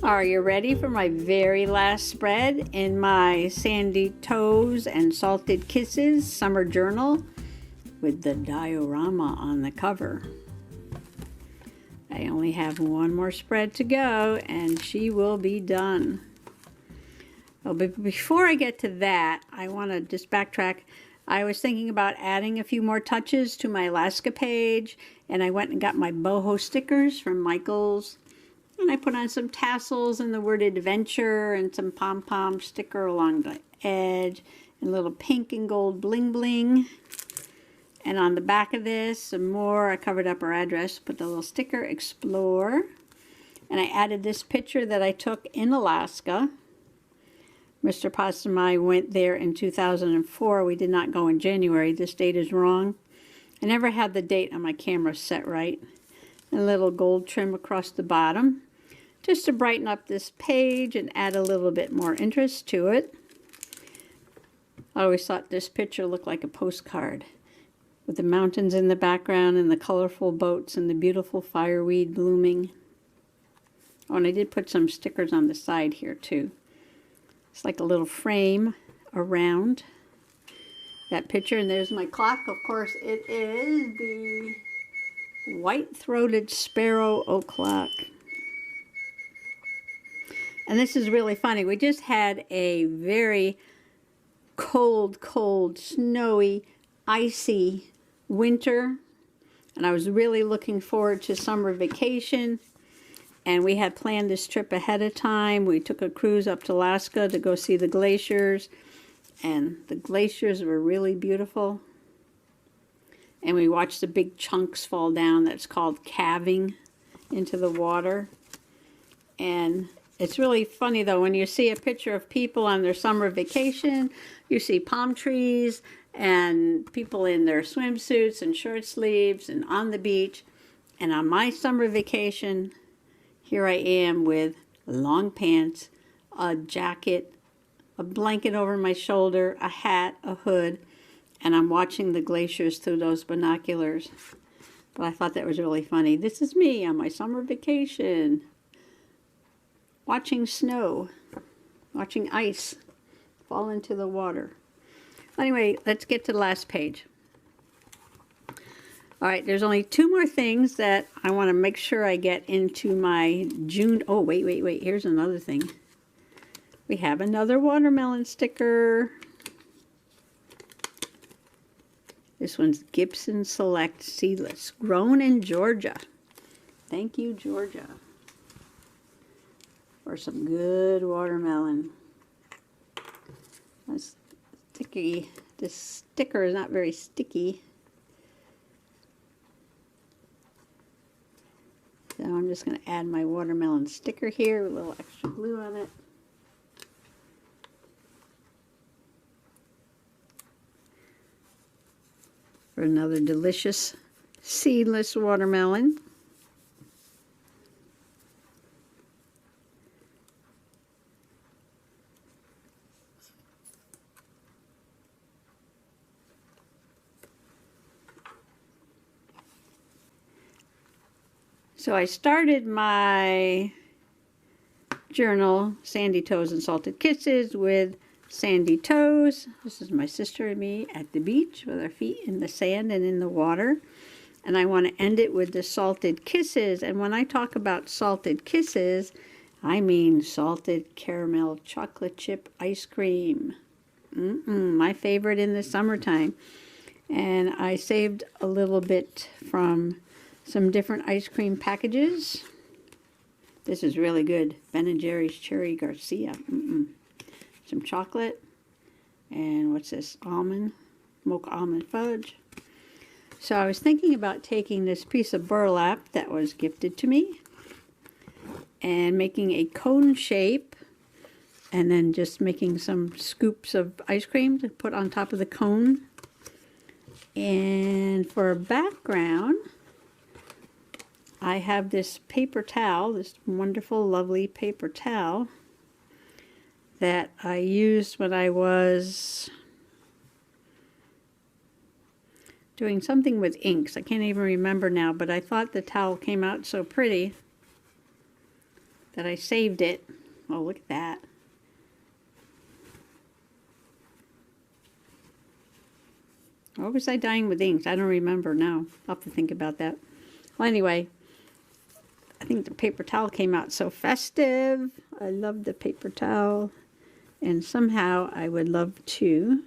Are you ready for my very last spread in my Sandy Toes and Salted Kisses summer journal with the diorama on the cover? I only have one more spread to go and she will be done. Oh, but before I get to that, I want to just backtrack. I was thinking about adding a few more touches to my Alaska page, and I went and got my boho stickers from Michael's. And I put on some tassels and the word adventure and some pom-pom sticker along the edge and a little pink and gold bling bling. And on the back of this, some more. I covered up our address, put the little sticker, explore. And I added this picture that I took in Alaska. Mr. Possum and I went there in 2004. We did not go in January. This date is wrong. I never had the date on my camera set right. And a little gold trim across the bottom, just to brighten up this page and add a little bit more interest to it. I always thought this picture looked like a postcard, with the mountains in the background and the colorful boats and the beautiful fireweed blooming. Oh, and I did put some stickers on the side here too. It's like a little frame around that picture. And there's my clock. Of course, it is the white-throated sparrow o'clock. And this is really funny. We just had a very cold, snowy, icy winter. And I was really looking forward to summer vacation. And we had planned this trip ahead of time. We took a cruise up to Alaska to go see the glaciers. And the glaciers were really beautiful. And we watched the big chunks fall down. That's called calving into the water. And it's really funny, though, when you see a picture of people on their summer vacation, you see palm trees and people in their swimsuits and short sleeves and on the beach. And on my summer vacation, here I am with long pants, a jacket, a blanket over my shoulder, a hat, a hood, and I'm watching the glaciers through those binoculars. But I thought that was really funny. This is me on my summer vacation, watching snow, watching ice fall into the water. Anyway, let's get to the last page. All right, there's only two more things that I want to make sure I get into my June. Oh, wait. Here's another thing. We have another watermelon sticker. This one's Gibson Select Seedless, grown in Georgia. Thank you, Georgia, for some good watermelon. That's sticky. This sticker is not very sticky. So I'm just going to add my watermelon sticker here with a little extra glue on it. For another delicious seedless watermelon. So I started my journal, Sandy Toes and Salted Kisses, with Sandy Toes. This is my sister and me at the beach with our feet in the sand and in the water. And I want to end it with the Salted Kisses. And when I talk about Salted Kisses, I mean salted caramel chocolate chip ice cream. My favorite in the summertime. And I saved a little bit from some different ice cream packages. This is really good. Ben & Jerry's Cherry Garcia. Some chocolate. And what's this? Almond. Mocha almond fudge. So I was thinking about taking this piece of burlap that was gifted to me and making a cone shape and then just making some scoops of ice cream to put on top of the cone. And for a background, I have this paper towel, this wonderful, lovely paper towel that I used when I was doing something with inks. I can't even remember now, but I thought the towel came out so pretty that I saved it. Oh, look at that. Or was I dyeing with inks? I don't remember now. I'll have to think about that. Well, anyway, I think the paper towel came out so festive. I love the paper towel. And somehow I would love to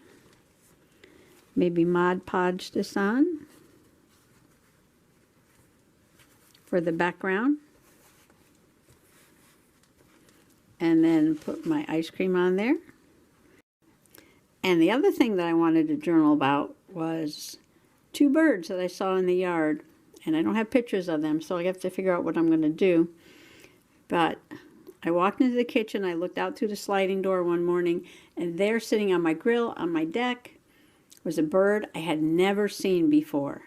maybe Mod Podge this on for the background. And then put my ice cream on there. And the other thing that I wanted to journal about was 2 birds that I saw in the yard. And I don't have pictures of them, so I have to figure out what I'm going to do. But I walked into the kitchen, I looked out through the sliding door one morning, and there sitting on my grill, on my deck, was a bird I had never seen before.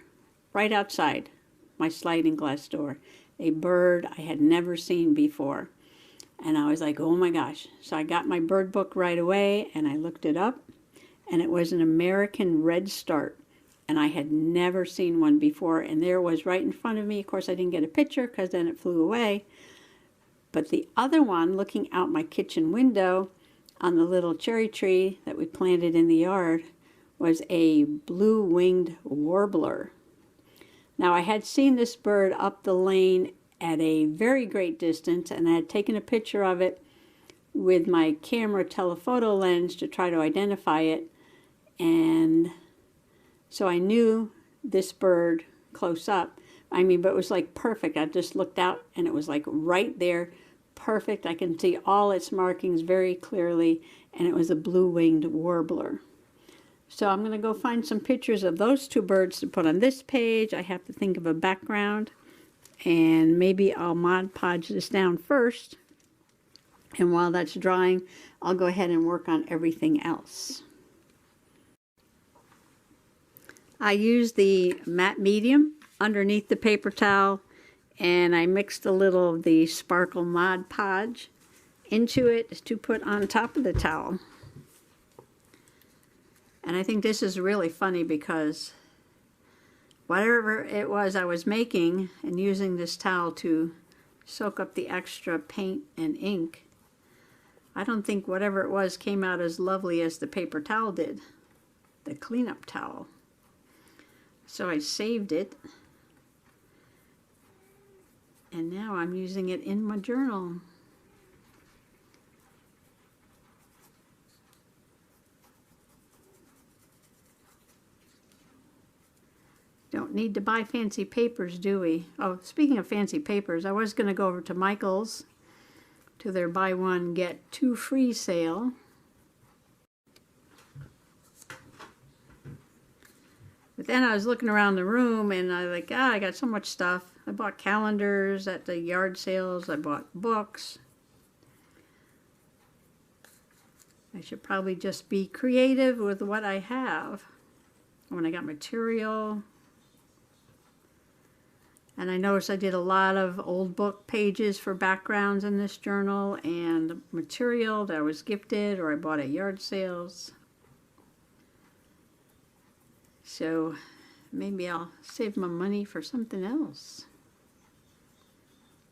Right outside my sliding glass door. A bird I had never seen before. And I was like, oh my gosh. So I got my bird book right away, and I looked it up. And it was an American redstart, and I had never seen one before, and there it was right in front of me. Of course, I didn't get a picture because then it flew away. But the other one, looking out my kitchen window on the little cherry tree that we planted in the yard, was a blue-winged warbler. Now, I had seen this bird up the lane at a very great distance, and I had taken a picture of it with my camera telephoto lens to try to identify it. And so I knew this bird close up. I mean, but it was like perfect. I just looked out and it was like right there, perfect. I can see all its markings very clearly, and it was a blue-winged warbler. So I'm going to go find some pictures of those 2 birds to put on this page. I have to think of a background, and maybe I'll Mod Podge this down first. And while that's drying, I'll go ahead and work on everything else. I used the matte medium underneath the paper towel, and I mixed a little of the Sparkle Mod Podge into it to put on top of the towel. And I think this is really funny because whatever it was I was making and using this towel to soak up the extra paint and ink, I don't think whatever it was came out as lovely as the paper towel did, the cleanup towel. So I saved it, and now I'm using it in my journal. Don't need to buy fancy papers, do we? Oh, speaking of fancy papers, I was going to go over to Michael's to their buy one, get 2 free sale. But then I was looking around the room and I was like, I got so much stuff. I bought calendars at the yard sales. I bought books. I should probably just be creative with what I have. When I got material. And I noticed I did a lot of old book pages for backgrounds in this journal, and material that I was gifted or I bought at yard sales. So maybe I'll save my money for something else.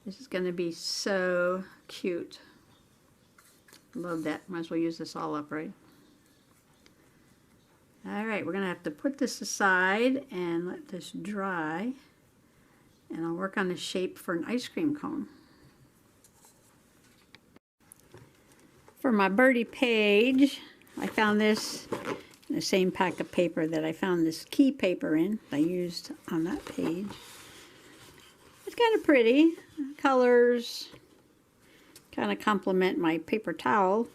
This is going to be so cute. Love that. Might as well use this all up, right? Alright, we're going to have to put this aside and let this dry. And I'll work on the shape for an ice cream cone. For my birdie page, I found this in the same pack of paper that I found this key paper in. I used on that page. It's kind of pretty. Colors kind of complement my paper towel.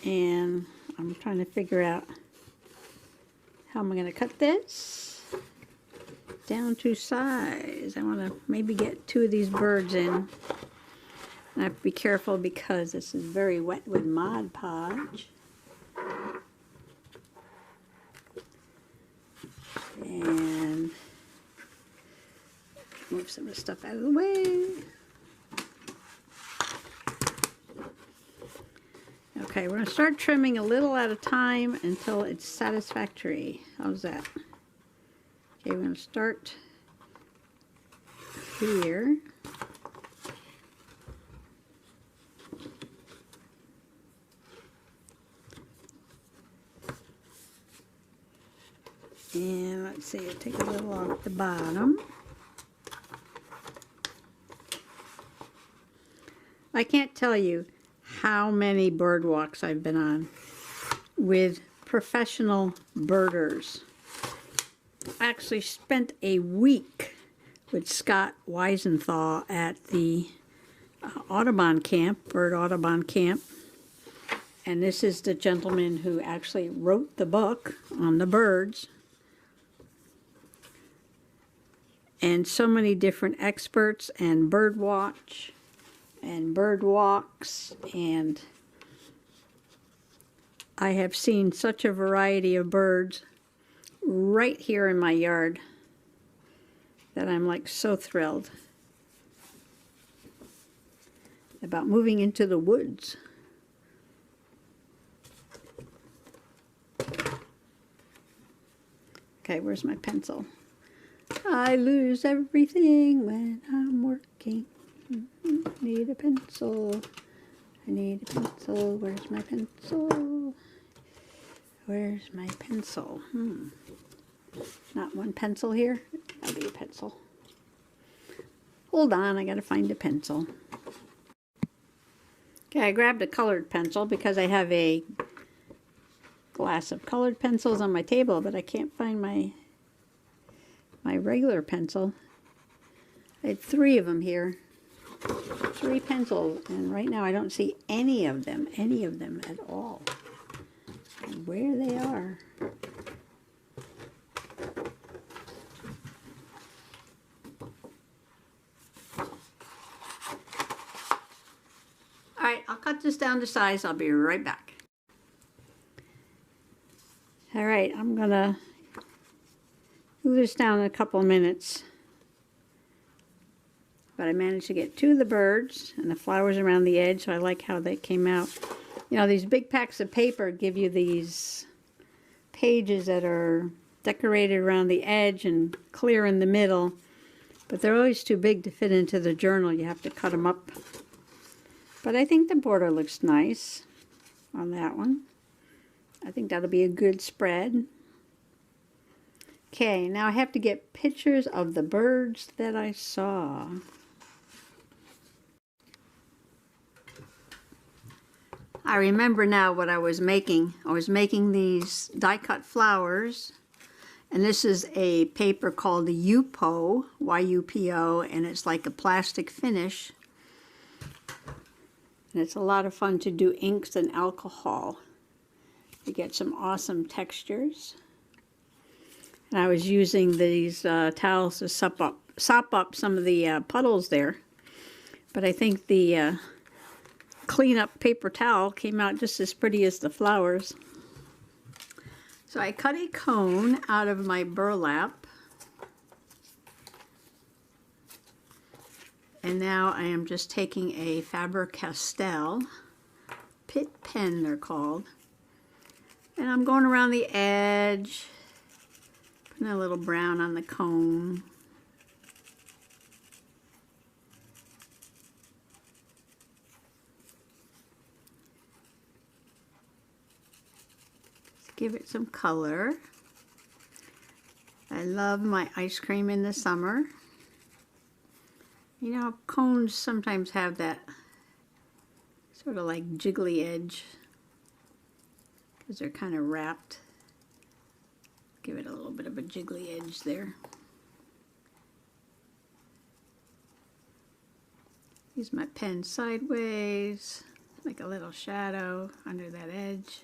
And I'm trying to figure out how am I going to cut this down to size. I want to maybe get 2 of these birds in. I have to be careful because this is very wet with Mod Podge. And move some of the stuff out of the way. Okay, we're going to start trimming a little at a time until it's satisfactory. How's that? Okay, we're going to start here. And let's see, I'll take a little off the bottom. I can't tell you how many bird walks I've been on with professional birders. I actually spent a week with Scott Weisenthal at the Audubon camp, Bird Audubon camp. And this is the gentleman who actually wrote the book on the birds. And so many different experts and bird watch and bird walks, and I have seen such a variety of birds right here in my yard that I'm like so thrilled about moving into the woods. Okay, where's my pencil? I lose everything when I'm working. Need a pencil. I need a pencil. Where's my pencil? Where's my pencil? Not one pencil here. That'll be a pencil. Hold on, I gotta find a pencil. Okay, I grabbed a colored pencil because I have a glass of colored pencils on my table, but I can't find my regular pencil. I had 3 of them here. 3 pencils, and right now I don't see any of them at all. And where they are. Alright, I'll cut this down to size. I'll be right back. Alright, I'm gonna move this down in a couple of minutes. But I managed to get 2 of the birds and the flowers around the edge, so I like how they came out. You know, these big packs of paper give you these pages that are decorated around the edge and clear in the middle, but they're always too big to fit into the journal. You have to cut them up. But I think the border looks nice on that one. I think that'll be a good spread. Okay, now I have to get pictures of the birds that I saw. I remember now what I was making. I was making these die-cut flowers, and this is a paper called the Yupo, Y-U-P-O, and it's like a plastic finish. And it's a lot of fun to do inks and alcohol. You get some awesome textures. And I was using these towels to sop up some of the puddles there. But I think the clean-up paper towel came out just as pretty as the flowers. So I cut a cone out of my burlap. And now I am just taking a Faber-Castell Pit pen, they're called. And I'm going around the edge, putting a little brown on the cone. Let's give it some color. I love my ice cream in the summer. You know, cones sometimes have that sort of like jiggly edge because they're kind of wrapped. Give it a little bit of a jiggly edge there. Use my pen sideways, make a little shadow under that edge.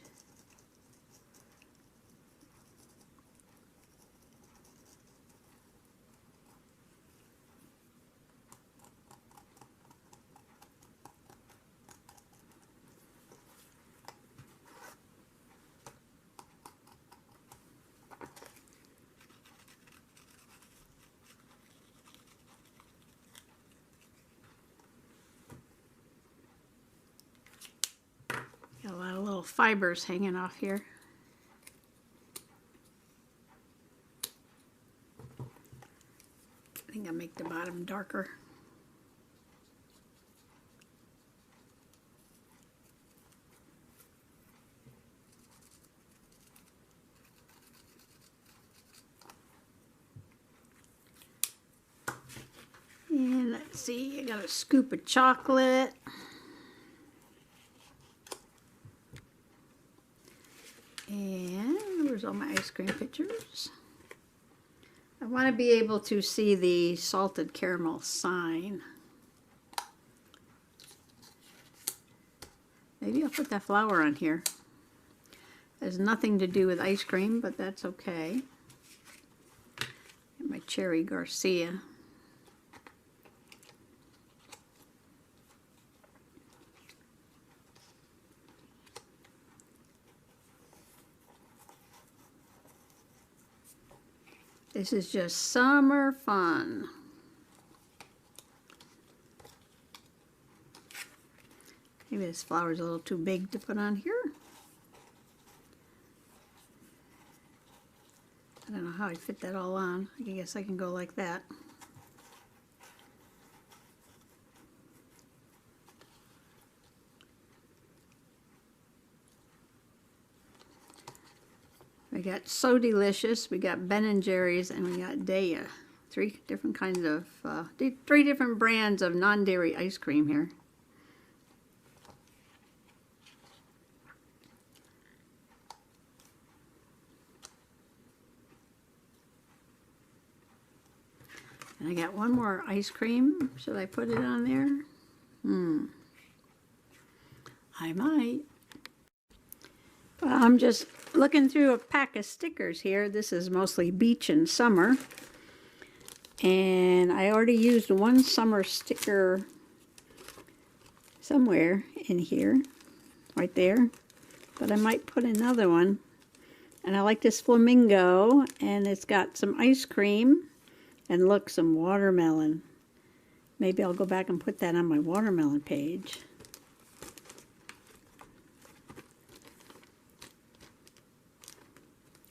Got a lot of little fibers hanging off here. I think I'll make the bottom darker. see, I got a scoop of chocolate. And there's all my ice cream pictures. I want to be able to see the salted caramel sign. Maybe I'll put that flower on here. Has nothing to do with ice cream, but that's okay. And my cherry Garcia. This is just summer fun. Maybe this flower's a little too big to put on here. I don't know how I'd fit that all on. I guess I can go like that. We got So Delicious, we got Ben & Jerry's, and we got Daya. Three different kinds of, three different brands of non-dairy ice cream here. And I got one more ice cream. Should I put it on there? I might. Well, I'm just looking through a pack of stickers here. This is mostly beach and summer. And I already used one summer sticker somewhere in here, right there. But I might put another one. And I like this flamingo, and it's got some ice cream. And look, some watermelon. Maybe I'll go back and put that on my watermelon page.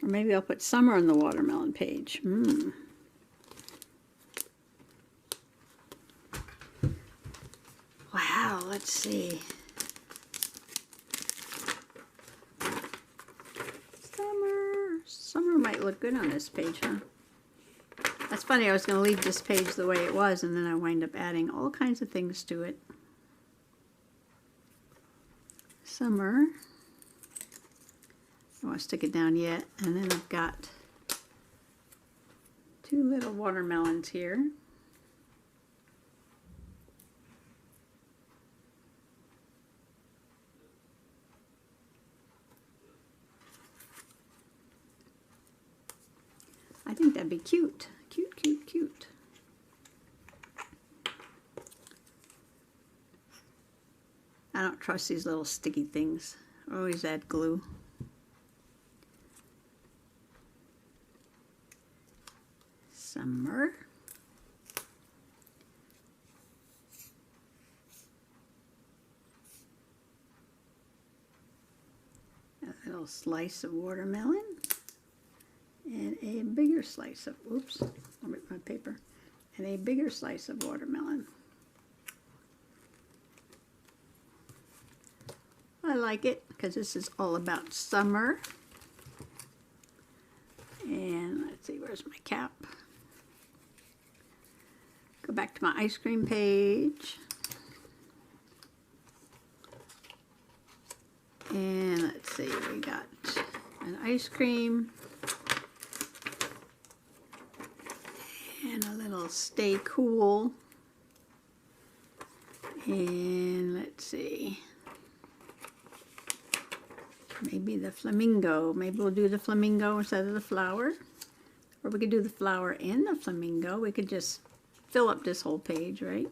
Or maybe I'll put summer on the watermelon page. Wow, let's see. Summer might look good on this page, huh? That's funny, I was going to leave this page the way it was, and then I wind up adding all kinds of things to it. Summer. I don't want to stick it down yet. And then I've got two little watermelons here. I think that'd be cute. Cute, cute, cute. I don't trust these little sticky things. I always add glue. Summer. A little slice of watermelon. And a bigger slice of, oops, I ripped my paper. And a bigger slice of watermelon. I like it because this is all about summer. And let's see, where's my cap? Go back to my ice cream page. And let's see, we got an ice cream. And a little stay cool. And let's see. Maybe the flamingo. Maybe we'll do the flamingo instead of the flower. Or we could do the flower and the flamingo. We could just fill up this whole page, right?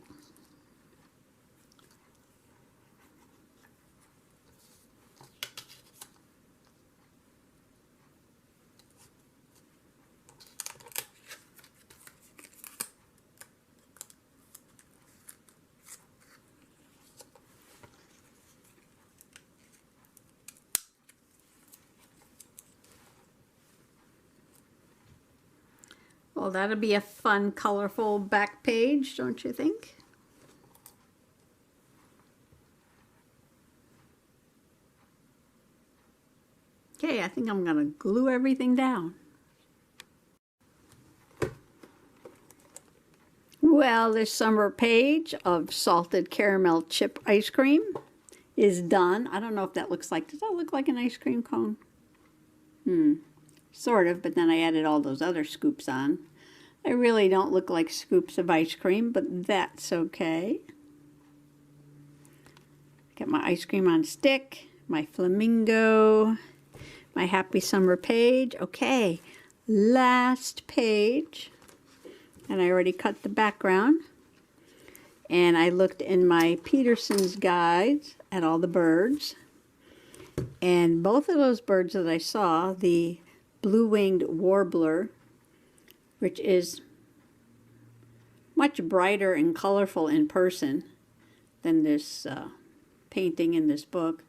Well, that'll be a fun, colorful back page, don't you think? Okay, I think I'm going to glue everything down. Well, Well, this summer page of salted caramel chip ice cream is done. I don't know if that looks like, does that look like an ice cream cone? Sort of, but then I added all those other scoops on. They really don't look like scoops of ice cream, but that's okay. Got my ice cream on stick, my flamingo, my happy summer page. Okay, last page. And I already cut the background. And I looked in my Peterson's guides at all the birds. And both of those birds that I saw, the blue-winged warbler, which is much brighter and colorful in person than this painting in this book.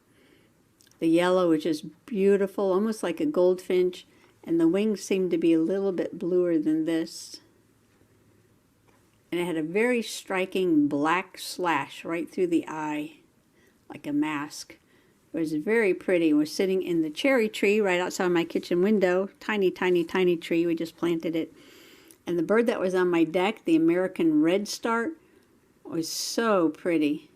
The yellow, which is beautiful, almost like a goldfinch, and the wings seem to be a little bit bluer than this. And it had a very striking black slash right through the eye, like a mask. It was very pretty. It was sitting in the cherry tree right outside my kitchen window. Tiny, tiny, tiny tree. We just planted it. And the bird that was on my deck, the American redstart, was so pretty.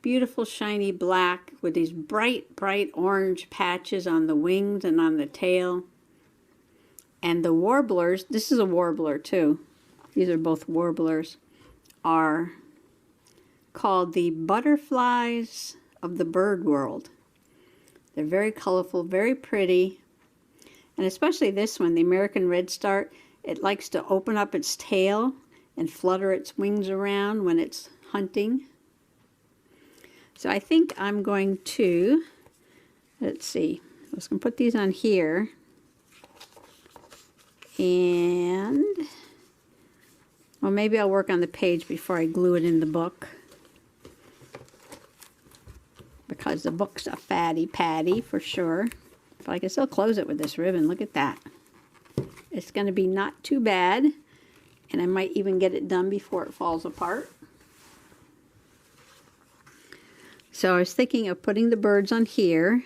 Beautiful shiny black with these bright, bright orange patches on the wings and on the tail. And the warblers, this is a warbler too. These are both warblers, are called the butterflies of the bird world. They're very colorful, very pretty. And especially this one, the American redstart, it likes to open up its tail and flutter its wings around when it's hunting. So I think I'm going to, let's see, I was going to put these on here. And, well, maybe I'll work on the page before I glue it in the book. Because the book's a fatty patty for sure. But I can still close it with this ribbon. Look at that. It's going to be not too bad. And I might even get it done before it falls apart. So I was thinking of putting the birds on here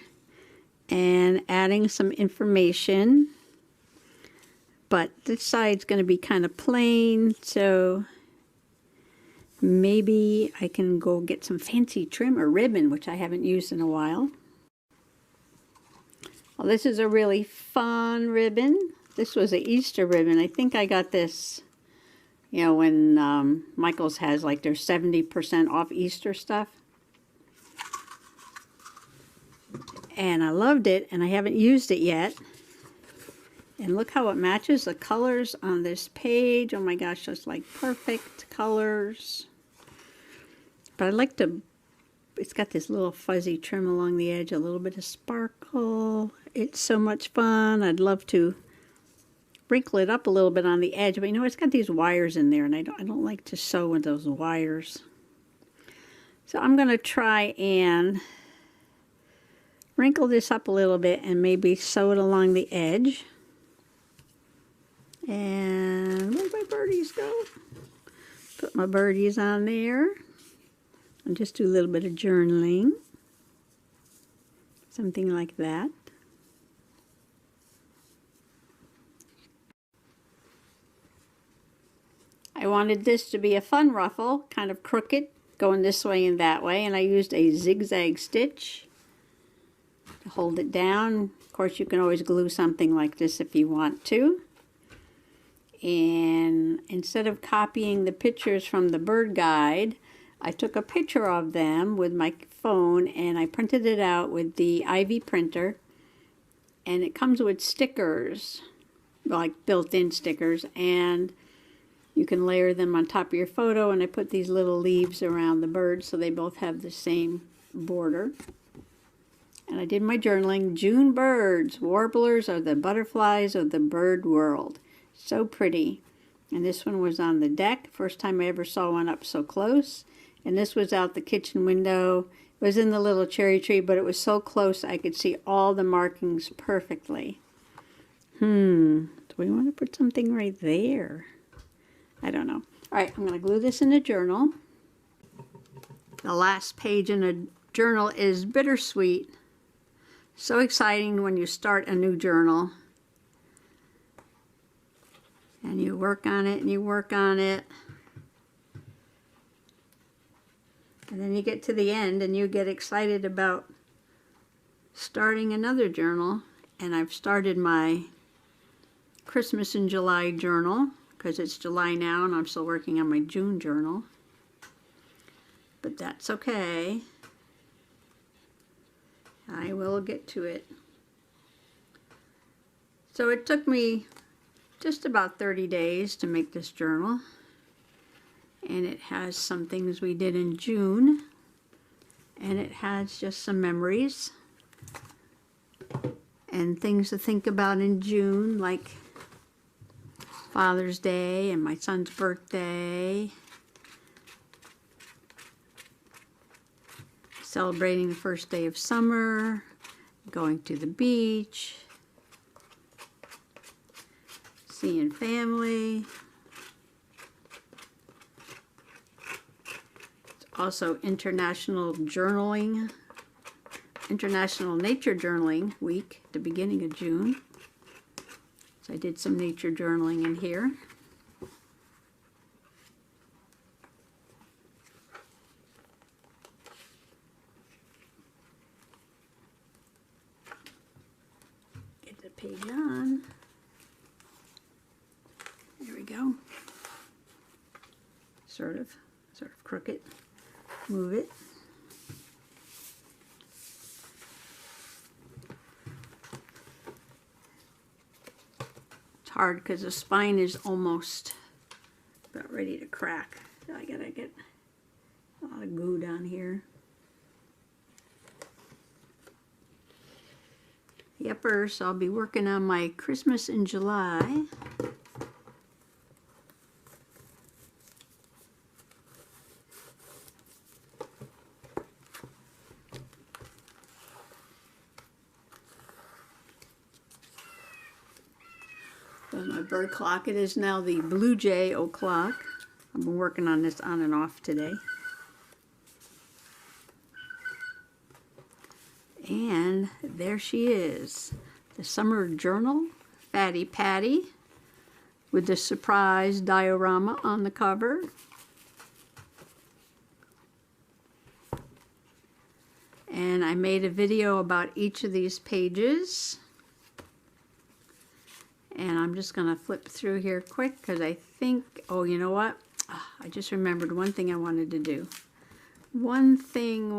and adding some information. But this side's going to be kind of plain, so maybe I can go get some fancy trim or ribbon, which I haven't used in a while. Well, this is a really fun ribbon. This was an Easter ribbon. I think I got this, you know, when Michael's has like their 70% off Easter stuff. And I loved it, and I haven't used it yet. And look how it matches the colors on this page. Oh my gosh, just like perfect colors. But I like to, it's got this little fuzzy trim along the edge, a little bit of sparkle. It's so much fun. I'd love to wrinkle it up a little bit on the edge, but you know, it's got these wires in there, and I don't like to sew with those wires. So I'm going to try and wrinkle this up a little bit and maybe sew it along the edge. And where'd my birdies go? Put my birdies on there. And just do a little bit of journaling. Something like that. I wanted this to be a fun ruffle, kind of crooked, going this way and that way. And I used a zigzag stitch to hold it down. Of course, you can always glue something like this if you want to. And instead of copying the pictures from the bird guide, I took a picture of them with my phone and I printed it out with the Ivy printer. And it comes with stickers, like built-in stickers, and you can layer them on top of your photo. And I put these little leaves around the birds so they both have the same border. And I did my journaling. June birds, warblers are the butterflies of the bird world. So pretty. And this one was on the deck. First time I ever saw one up so close. And this was out the kitchen window. It was in the little cherry tree, but it was so close I could see all the markings perfectly. Do we want to put something right there? I don't know. All right, I'm going to glue this in a journal. The last page in a journal is bittersweet. So exciting when you start a new journal. And you work on it and you work on it. And then you get to the end and you get excited about starting another journal. And I've started my Christmas in July journal because it's July now and I'm still working on my June journal. But that's okay. I will get to it. So it took me just about 30 days to make this journal. And it has some things we did in June. And it has just some memories. And things to think about in June, like Father's Day and my son's birthday. Celebrating the first day of summer. Going to the beach. Seeing family. It's also International Nature Journaling Week at the beginning of June. So I did some nature journaling in here. Get the page on. There we go. Sort of crooked. Move it. It's hard because the spine is almost about ready to crack. So I gotta get a lot of glue down here. Yepper, so I'll be working on my Christmas in July. There's my bird clock. It is now the Blue Jay o'clock. I've been working on this on and off today. And there she is. The summer journal, Fatty Patty, with the surprise diorama on the cover. And I made a video about each of these pages. And I'm just going to flip through here quick because I think, oh, you know what? I just remembered one thing I wanted to do. One thing.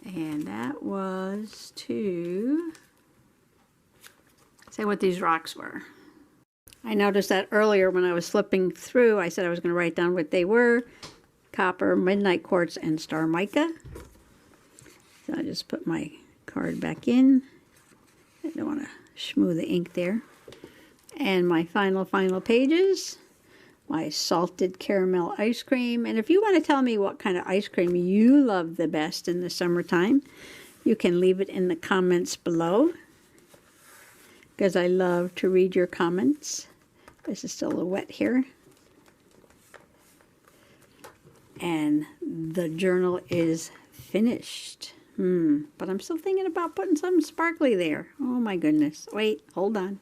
And that was to say what these rocks were. I noticed that earlier when I was flipping through, I said I was going to write down what they were. Copper, midnight quartz, and star mica. So I just put my card back in. I don't want to schmoo the ink there. And my final pages, my salted caramel ice cream. And if you want to tell me what kind of ice cream you love the best in the summertime, you can leave it in the comments below, because I love to read your comments. This is still a little wet here. And the journal is finished. But I'm still thinking about putting something sparkly there. Oh my goodness. Wait, hold on.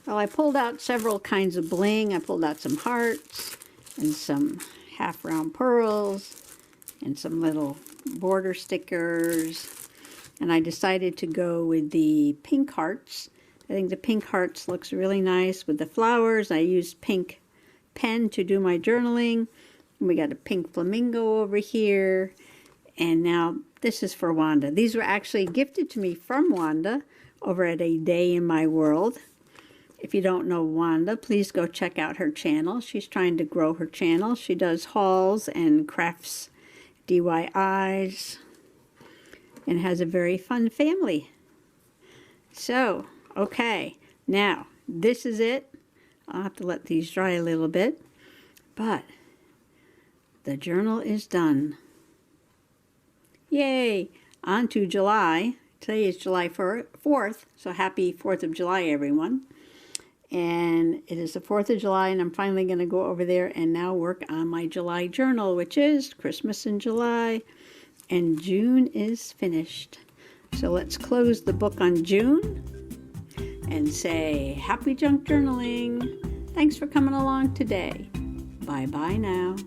Well, I pulled out several kinds of bling. I pulled out some hearts and some half round pearls and some little border stickers. And I decided to go with the pink hearts. I think the pink hearts looks really nice with the flowers. I used pink pen to do my journaling. We got a pink flamingo over here. And now this is for Wanda. These were actually gifted to me from Wanda over at A Day in My World. If you don't know Wanda, please go check out her channel. She's trying to grow her channel. She does hauls and crafts DIYs and has a very fun family. So, okay, now this is it. I'll have to let these dry a little bit, but the journal is done. Yay! On to July. Today is July 4th, so happy 4th of July, everyone. And it is the 4th of July, and I'm finally going to go over there and now work on my July journal, which is Christmas in July, and June is finished. So let's close the book on June and say happy junk journaling. Thanks for coming along today. Bye-bye now.